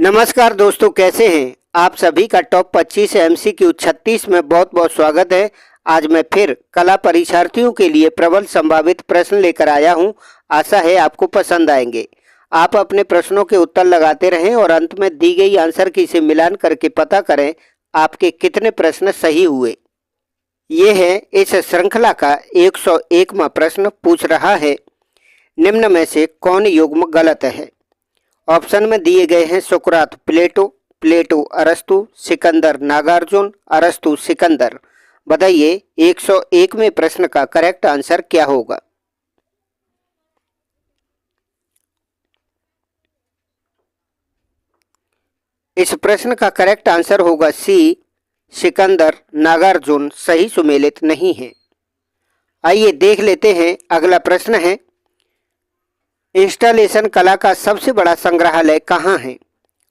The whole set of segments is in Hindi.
नमस्कार दोस्तों, कैसे हैं आप सभी का टॉप 25 MCQ 36 में बहुत बहुत स्वागत है। आज मैं फिर कला परीक्षार्थियों के लिए प्रबल संभावित प्रश्न लेकर आया हूं। आशा है आपको पसंद आएंगे। आप अपने प्रश्नों के उत्तर लगाते रहें और अंत में दी गई आंसर की से मिलान करके पता करें आपके कितने प्रश्न सही हुए। ये है इस श्रृंखला का 101वां प्रश्न। पूछ रहा है, निम्न में से कौन युग्म गलत है। ऑप्शन में दिए गए हैं सुकरात प्लेटो, प्लेटो अरस्तु, सिकंदर नागार्जुन, अरस्तु सिकंदर। बताइए 101वें प्रश्न का करेक्ट आंसर क्या होगा। इस प्रश्न का करेक्ट आंसर होगा सी, सिकंदर नागार्जुन सही सुमेलित नहीं है। आइए देख लेते हैं अगला प्रश्न है, इंस्टॉलेशन कला का सबसे बड़ा संग्रहालय कहाँ है।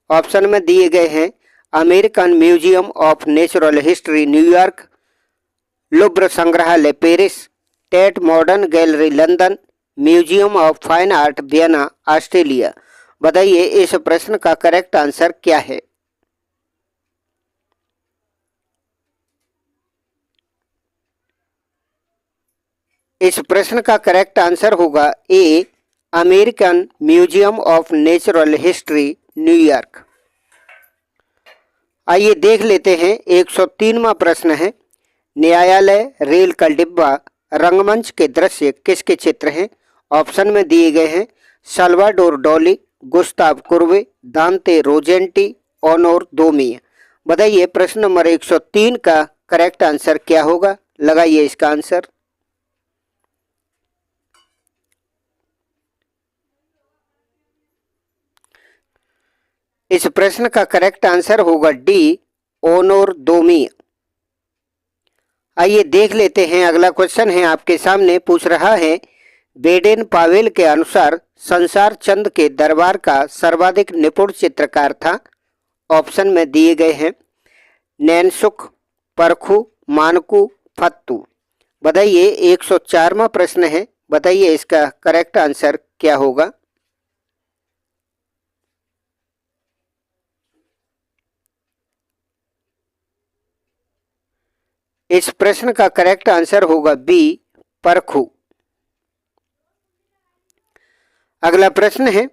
ऑप्शन में दिए गए हैं American museum of natural history New York, लुब्र संग्रहालय Paris, Tate Modern gallery London, museum of fine art Vienna Australia. बताइए इस प्रश्न का करेक्ट आंसर क्या है। इस प्रश्न का करेक्ट आंसर होगा A, American museum of natural history New York. आइए देख लेते हैं 103वां प्रश्न है, न्यायालय, रेल का डिब्बा, रंगमंच के दृश्य किसके चित्र हैं। ऑप्शन में दिए गए हैं साल्वाडोर डॉली, गुस्ताव कुर्वे, दांते रोजेंटी, ओनोर दोमी। बताइए प्रश्न नंबर 103 का करेक्ट आंसर क्या होगा। लगाइए इसका आंसर। इस प्रश्न का करेक्ट आंसर होगा डी, ओनोर दोमी। आइए देख लेते हैं अगला क्वेश्चन है आपके सामने। पूछ रहा है, बेडेन पावेल के अनुसार संसार चंद के दरबार का सर्वाधिक निपुण चित्रकार था। ऑप्शन में दिए गए हैं नैनसुख, परखू, मानकू, फत्तू। बताइए 104वां प्रश्न है। बताइए इसका करेक्ट आंसर क्या होगा। इस प्रश्न का करेक्ट आंसर होगा बी, परखू। अगला प्रश्न है,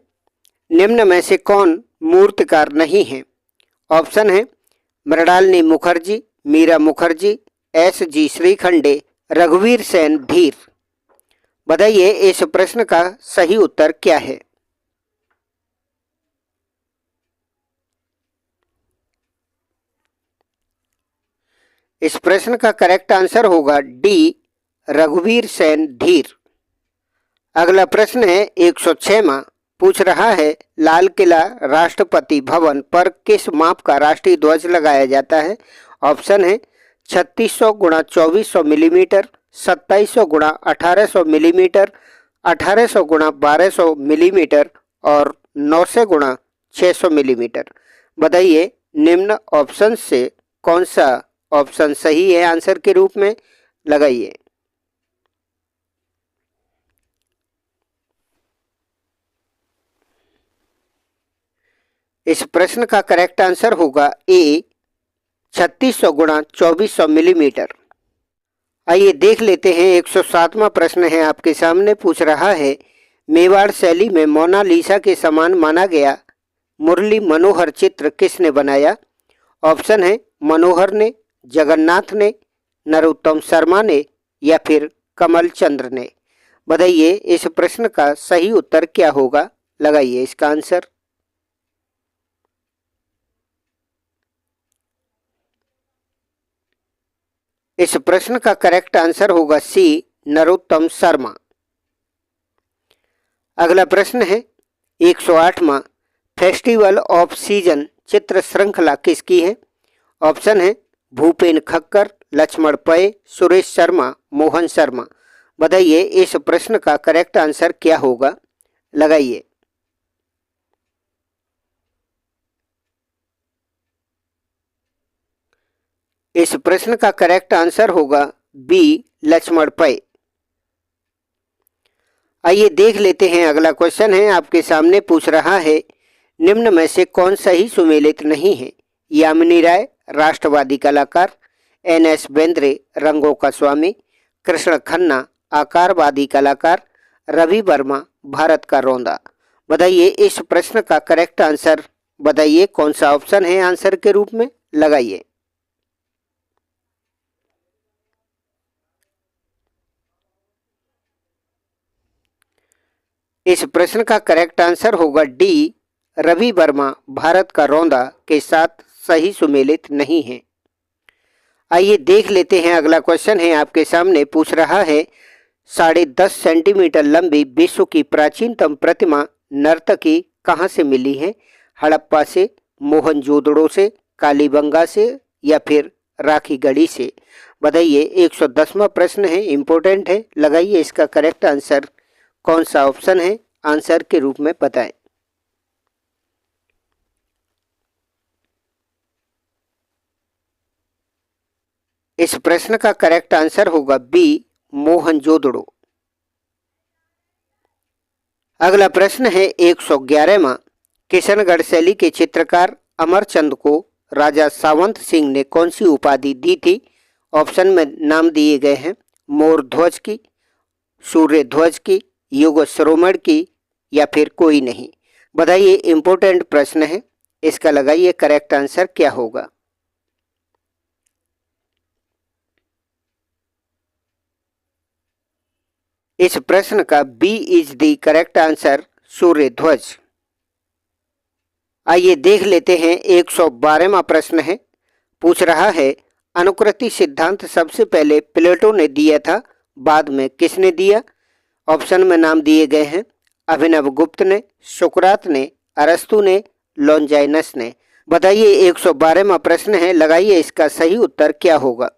निम्न में से कौन मूर्तिकार नहीं है। ऑप्शन है मृणालिनी मुखर्जी, मीरा मुखर्जी, SG श्रीखंडे, रघुवीर सेन धीर। बताइए इस प्रश्न का सही उत्तर क्या है। इस प्रश्न का करेक्ट आंसर होगा डी, रघुवीर सेन धीर। अगला प्रश्न है 106वां। पूछ रहा है, लाल किला राष्ट्रपति भवन पर किस माप का राष्ट्रीय ध्वज लगाया जाता है। ऑप्शन है 3600 गुणा 2400 मिलीमीटर, 2700 गुणा 1800 मिलीमीटर, 1800 गुणा 1200 मिलीमीटर और 900 गुणा 600 मिलीमीटर। बताइए निम्न ऑप्शन से कौन सा ऑप्शन सही है आंसर के रूप में। लगाइए। इस प्रश्न का करेक्ट आंसर होगा ए, 3600 गुणा 2400 मिलीमीटर। आइए देख लेते हैं 107वां प्रश्न है आपके सामने। पूछ रहा है, मेवाड़ शैली में मोनालिसा के समान माना गया मुरली मनोहर चित्र किसने बनाया। ऑप्शन है मनोहर ने, जगन्नाथ ने, नरोत्तम शर्मा ने या फिर कमल चंद्र ने। बताइए इस प्रश्न का सही उत्तर क्या होगा। लगाइए इसका आंसर। इस प्रश्न का करेक्ट आंसर होगा सी, नरोत्तम शर्मा। अगला प्रश्न है 108वां। फेस्टिवल ऑफ सीजन चित्र श्रृंखला किसकी है। ऑप्शन है भूपेन खक्कर, लक्ष्मण पै, सुरेश शर्मा, मोहन शर्मा। बताइए इस प्रश्न का करेक्ट आंसर क्या होगा। लगाइए। इस प्रश्न का करेक्ट आंसर होगा बी, लक्ष्मण पै। आइए देख लेते हैं अगला क्वेश्चन है आपके सामने। पूछ रहा है, निम्न में से कौन सही सुमेलित नहीं है? यामिनी राय राष्ट्रवादी कलाकार, एन.एस. बेंद्रे रंगों का स्वामी, कृष्ण खन्ना आकारवादी कलाकार, रवि वर्मा भारत का रौंदा। बताइए इस प्रश्न का करेक्ट आंसर बताइए, कौन सा ऑप्शन है आंसर के रूप में, लगाइए। इस प्रश्न का करेक्ट आंसर होगा डी, रवि वर्मा भारत का रौंदा के साथ सही सुमेलित नहीं है। आइए देख लेते हैं, अगला क्वेश्चन है आपके सामने, पूछ रहा है 10.5 सेंटीमीटर लंबी विश्व की प्राचीनतम प्रतिमा नर्तकी कहाँ से मिली है? हड़प्पा से, मोहनजोदड़ो से, कालीबंगा से या फिर राखीगढ़ी से? बताइए 110वां प्रश्न है, इंपॉर्टेंट है, लगाइए इसका करेक्ट आंसर कौन सा ऑप्शन है, आंसर के रूप में बताएं। इस प्रश्न का करेक्ट आंसर होगा बी, मोहनजोदड़ो। अगला प्रश्न है 111वां, किशनगढ़ शैली के चित्रकार अमरचंद को राजा सावंत सिंह ने कौन सी उपाधि दी थी? ऑप्शन में नाम दिए गए हैं, मोर ध्वज की, सूर्य ध्वज की, युग श्रोमण की या फिर कोई नहीं? बताइए इंपॉर्टेंट प्रश्न है, इसका लगाइए करेक्ट आंसर क्या होगा। इस प्रश्न का B is the correct answer, Surya Dhwaj. आइए देख लेते हैं 112वां प्रश्न है, पूछ रहा है अनुकृति सिद्धांत सबसे पहले प्लेटो ने दिया था, बाद में किसने दिया? ऑप्शन में नाम दिए गए हैं, अभिनव गुप्त ने, सुकरात ने, अरस्तु ने, लॉन्जाइनस ने। बताइए 112वां प्रश्न है, लगाइए इसका सही उत्तर क्या होगा।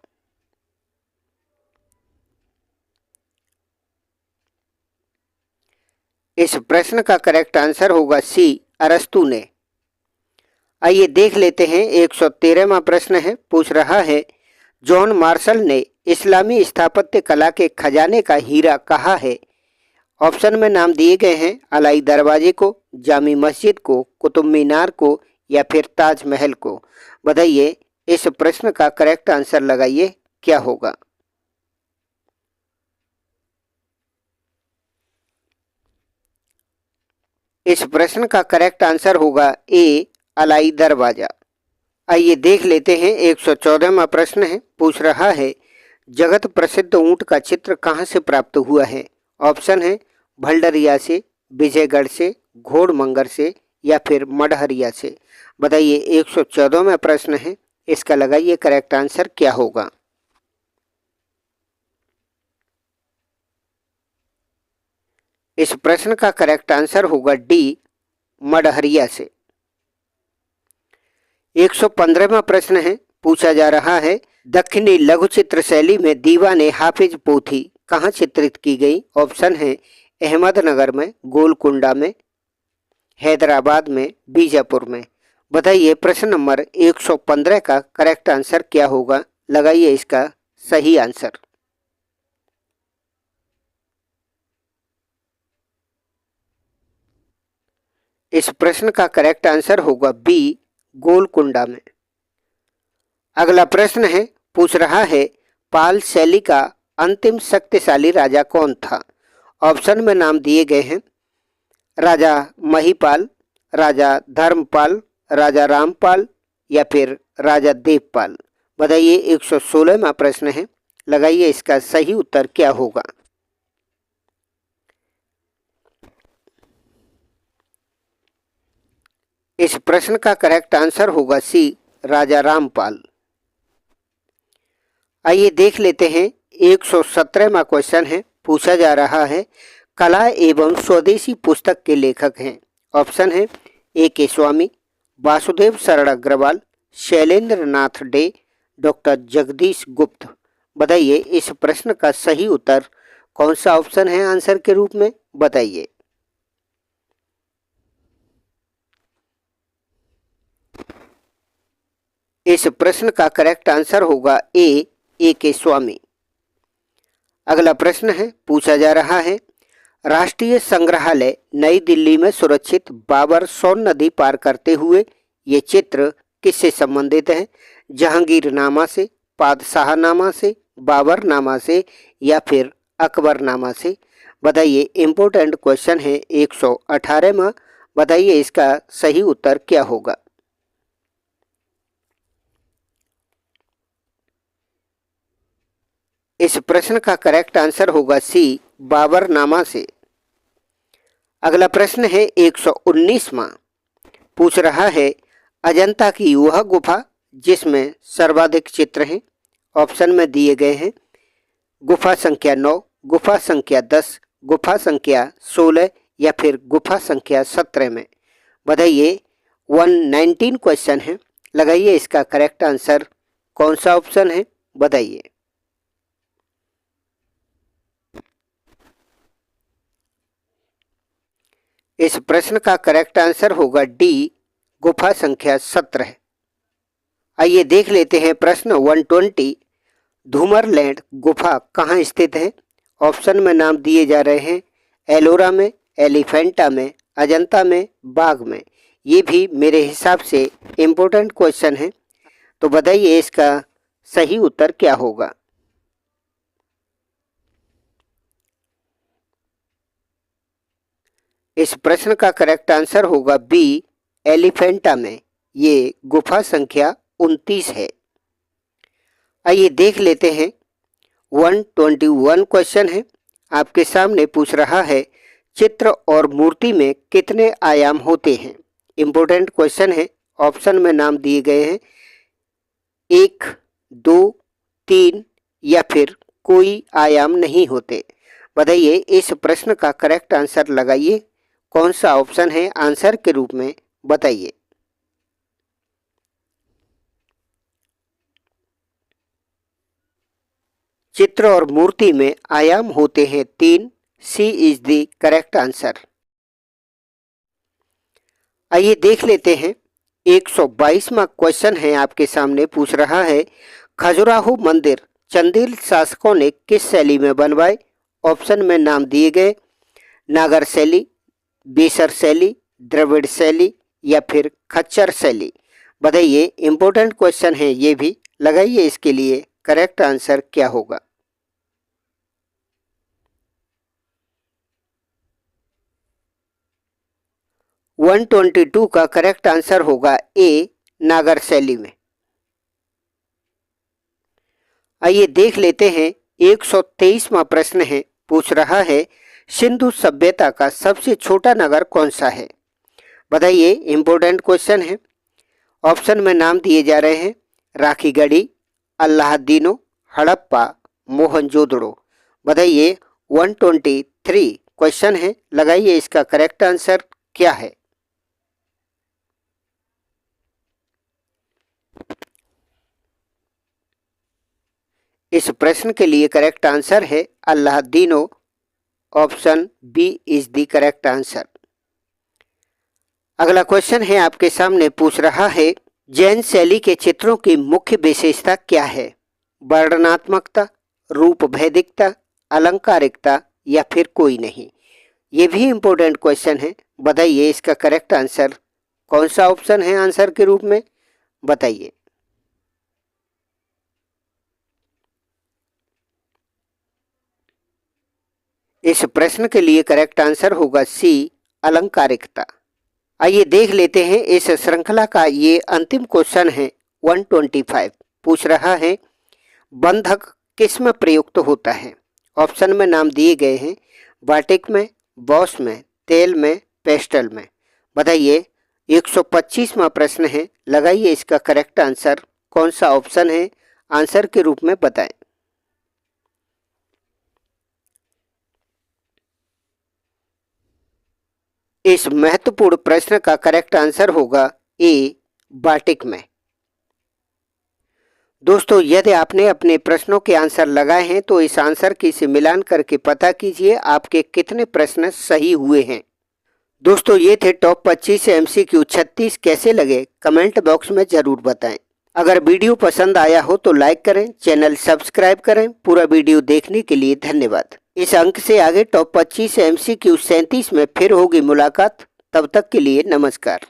इस प्रश्न का करेक्ट आंसर होगा सी, अरस्तु ने। आइए देख लेते हैं 113वां प्रश्न है, पूछ रहा है जॉन मार्शल ने इस्लामी स्थापत्य कला के खजाने का हीरा कहा है? ऑप्शन में नाम दिए गए हैं, अलाई दरवाजे को, जामी मस्जिद को, कुतुब मीनार को या फिर ताजमहल को? बताइए इस प्रश्न का करेक्ट आंसर लगाइए क्या होगा। इस प्रश्न का करेक्ट आंसर होगा ए, अलाई दरवाजा। आइए देख लेते हैं 114वां प्रश्न है, पूछ रहा है जगत प्रसिद्ध ऊंट का चित्र कहाँ से प्राप्त हुआ है? ऑप्शन है भल्डरिया से, विजयगढ़ से, घोड़मंगर से या फिर मडहरिया से? बताइए 114वां प्रश्न है, इसका लगाइए करेक्ट आंसर क्या होगा। इस प्रश्न का करेक्ट आंसर होगा डी, मडहरिया से। 115वां प्रश्न है, पूछा जा रहा है दक्षिणी लघु चित्र शैली में दीवाने हाफिज पोथी कहाँ चित्रित की गई? ऑप्शन है अहमदनगर में, गोलकुंडा में, हैदराबाद में, बीजापुर में? बताइए प्रश्न नंबर 115 का करेक्ट आंसर क्या होगा, लगाइए इसका सही आंसर। इस प्रश्न का करेक्ट आंसर होगा बी, गोलकुंडा में। अगला प्रश्न है, पूछ रहा है पाल शैली का अंतिम शक्तिशाली राजा कौन था? ऑप्शन में नाम दिए गए हैं, राजा महिपाल, राजा धर्मपाल, राजा रामपाल या फिर राजा देवपाल? बताइए 116वां प्रश्न है, लगाइए इसका सही उत्तर क्या होगा। इस प्रश्न का करेक्ट आंसर होगा सी, राजा रामपाल। आइए देख लेते हैं 117वां क्वेश्चन है, पूछा जा रहा है कला एवं स्वदेशी पुस्तक के लेखक हैं। ऑप्शन है ए के स्वामी, वासुदेव शरण अग्रवाल, शैलेंद्र नाथ डे, डॉक्टर जगदीश गुप्त? बताइए इस प्रश्न का सही उत्तर कौन सा ऑप्शन है आंसर के रूप में, बताइए। इस प्रश्न का करेक्ट आंसर होगा ए के स्वामी। अगला प्रश्न है, पूछा जा रहा है राष्ट्रीय संग्रहालय नई दिल्ली में सुरक्षित बाबर सोन नदी पार करते हुए ये चित्र किससे संबंधित है? जहांगीरनामा से, पादशाहनामा से, बाबरनामा से या फिर अकबरनामा से? बताइए, इम्पोर्टेंट क्वेश्चन है 118वां। बताइए इसका सही उत्तर क्या होगा? इस प्रश्न का करेक्ट आंसर होगा सी, बाबरनामा से। अगला प्रश्न है 119वां। पूछ रहा है अजंता की वह गुफा जिसमें सर्वाधिक चित्र हैं। ऑप्शन में दिए गए हैं गुफा संख्या 9, गुफा संख्या 10, गुफा संख्या 16 या फिर गुफा संख्या 17 में। बताइए 119 क्वेश्चन है, लगाइए इसका करेक्ट आंसर कौन सा ऑप्शन है? बताइए। इस प्रश्न का करेक्ट आंसर होगा डी, गुफा संख्या 17। आइए देख लेते हैं प्रश्न 120। धूमरलैंड गुफा कहाँ स्थित है? ऑप्शन में नाम दिए जा रहे हैं एलोरा में, एलिफेंटा में, अजंता में, बाग में। ये भी मेरे हिसाब से इम्पोर्टेंट क्वेश्चन है, तो बताइए इसका सही उत्तर क्या होगा? इस प्रश्न का करेक्ट आंसर होगा बी, एलिफेंटा में। ये गुफा संख्या 29 है। आइए देख लेते हैं 121 क्वेश्चन है, आपके सामने पूछ रहा है चित्र और मूर्ति में कितने आयाम होते हैं? इम्पोर्टेंट क्वेश्चन है। ऑप्शन में नाम दिए गए हैं 1, 2, 3 या फिर कोई आयाम नहीं होते। बताइए इस प्रश्न का करेक्ट आंसर लगाइए, कौन सा ऑप्शन है आंसर के रूप में? बताइए। चित्र और मूर्ति में आयाम होते हैं 3, सी इज द करेक्ट आंसर। आइए देख लेते हैं 122वां क्वेश्चन है, आपके सामने पूछ रहा है खजुराहो मंदिर चंदेल शासकों ने किस शैली में बनवाए? ऑप्शन में नाम दिए गए नागर शैली, बेसर शैली, द्रविड़ शैली या फिर खच्चर शैली। बताइए इम्पोर्टेंट क्वेश्चन है ये भी, लगाइए इसके लिए करेक्ट आंसर क्या होगा? वन 122 का करेक्ट आंसर होगा ए, नागर शैली में। आइए देख लेते हैं 123वां प्रश्न है, पूछ रहा है सिंधु सभ्यता का सबसे छोटा नगर कौन सा है? बताइए इम्पोर्टेंट क्वेश्चन है। ऑप्शन में नाम दिए जा रहे हैं राखीगढ़ी, अल्लाहदीनो, हड़प्पा, मोहनजोदड़ो। बताइए 123 क्वेश्चन है, लगाइए इसका करेक्ट आंसर क्या है? इस प्रश्न के लिए करेक्ट आंसर है Allahdino. Option B is the correct answer. अगला क्वेश्चन है आपके सामने, पूछ रहा है जैन शैली के चित्रों की मुख्य विशेषता क्या है? वर्णनात्मकता, रूप भेदिकता, अलंकारिकता या फिर कोई नहीं? ये भी इम्पोर्टेंट क्वेश्चन है। बताइए इसका करेक्ट आंसर कौन सा ऑप्शन है आंसर के रूप में? बताइए। इस प्रश्न के लिए करेक्ट आंसर होगा सी, अलंकारिकता। आइए देख लेते हैं इस श्रृंखला का ये अंतिम क्वेश्चन है 125। पूछ रहा है बंधक किस में प्रयुक्त होता है? ऑप्शन में नाम दिए गए हैं बाटिक में, बॉस में, तेल में, पेस्टल में। बताइए 125वां प्रश्न है, लगाइए इसका करेक्ट आंसर कौन सा ऑप्शन है आंसर के रूप में? बताएं। इस महत्वपूर्ण प्रश्न का करेक्ट आंसर होगा ए, बाटिक में। दोस्तों यदि आपने अपने प्रश्नों के आंसर लगाए हैं तो इस आंसर की से मिलान करके पता कीजिए आपके कितने प्रश्न सही हुए हैं। दोस्तों ये थे टॉप 25 MCQ 36। कैसे लगे कमेंट बॉक्स में जरूर बताएं। अगर वीडियो पसंद आया हो तो लाइक करें, चैनल सब्सक्राइब करें। पूरा वीडियो देखने के लिए धन्यवाद। इस अंक से आगे टॉप 25 MCQ 37 में फिर होगी मुलाकात। तब तक के लिए नमस्कार।